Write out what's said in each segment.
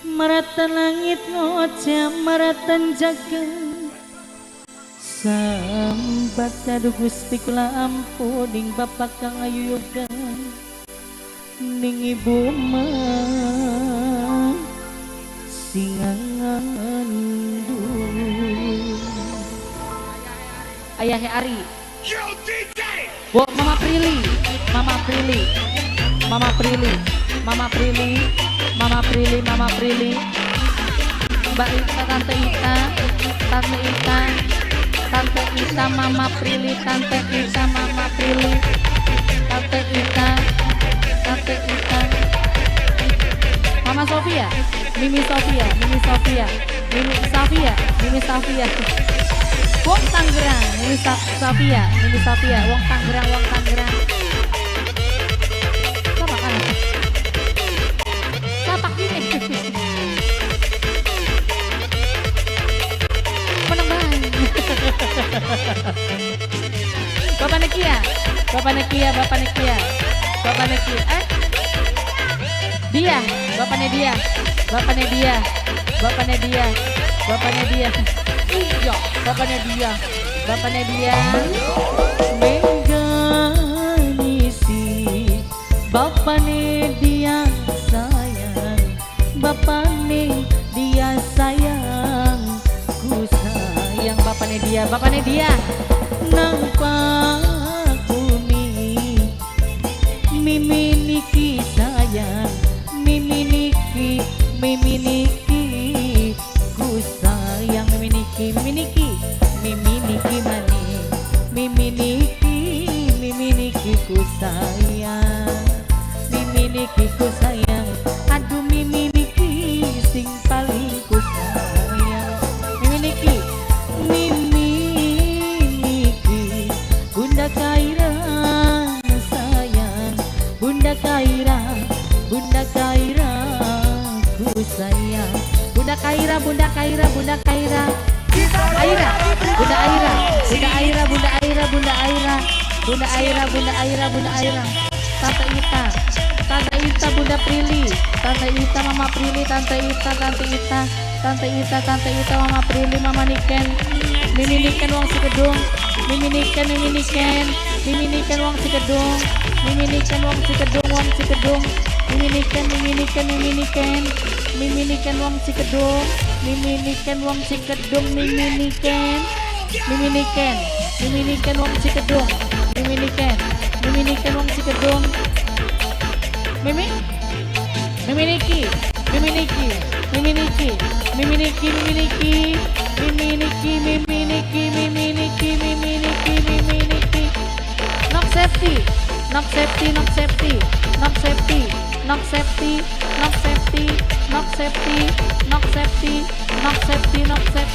maratan langit ngoceh maratan jaga sambat kadu Gusti kula ampuning bapak kang ayuyogan ning ibu mah singangandung Ayah Ari Bo, Mama Prilly Mama Prilly Mama Prilly Mama Prilly Mama Prilly Mama Prilly Mbak Ita Tante Ita Tante Ita Tante Ita Mama Prilly Tante Ita Mama Prilly Tante Ita Tante Ita Mama Sofia Mimi Sofia Mimi Sofia Mimi Sofia Mimi Sofia Wong Tangerang Mimi Sofia Mimi Sofia Wong Tangerang Wong Tangerang siapa kan siapa ini menembang Bapak Nekia Bapak Nekia Bapak Nekia Bapak Nekia dia bapaknya dia bapaknya dia bapaknya dia bapaknya dia iya bapaknya dia bapaknya dia Meganisi bapaknya dia sayang bapaknya dia sayang ku sayang bapaknya dia nampak bumi Mimi Niki sayang Mimi Niki ku sayang Mimi Niki mani Mimi Niki ku sayang Mimi Niki ku sayang aduh Mimi Niki sing paling ku sayang Mimi Niki Bunda Kaira sayang Bunda Kaira ku sayang Bunda Kaira Aira Bunda Aira Tante Ita Bunda Prilly Tante Ita Mama Prilly Tante Ita Mama Prilly Mama Niken Mimi Niken wong Cikedung Mimi Niken wong Cikedung Mimi Niken wong Cikedung Mimi Niken wong Cikedung Mimi Niken wong Cikedung Mimi Niken wong Cikedung Mimi Niki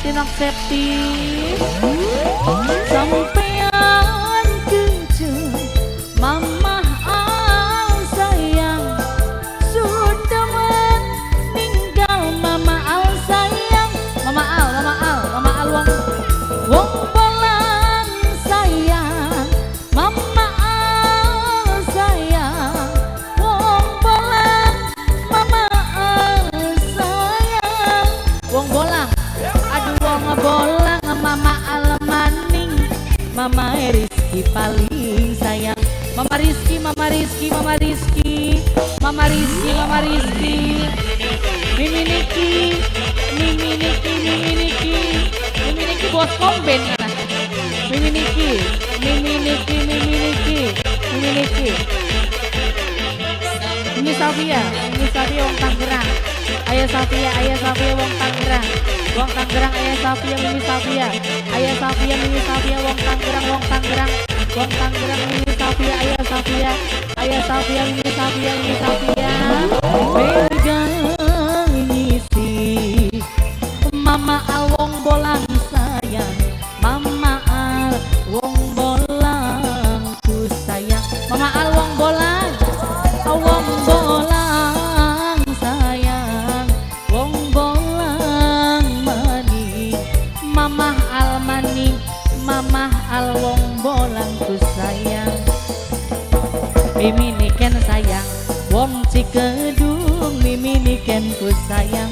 Knock safety sampean kenceng mama al sayang sudah meninggal mama al sayang mama al wong bolang sayang mama al sayang wong bolang mama al sayang wong bolang bolang mama almaning mama Rizky paling sayang mama Rizky Mimi Niki bos komben kan Mimi Niki Mimi Sofia wong Tangerang Ayah Sofia wong Tangerang Ayah Sofia Mimi Sofia Ayah Sofia Mimi Sofia wong Tangerang Mimi Sofia Ayah Sofia Mimi Sofia pegang ngisi mama al wong bolang sayang mama al wong bolang ku sayang mama al wong bolang sayang wong bolang mani mama al mani mama al wong bolang ku sayang Mimi Niken sayang wong Cikedung Mimi Niken ku sayang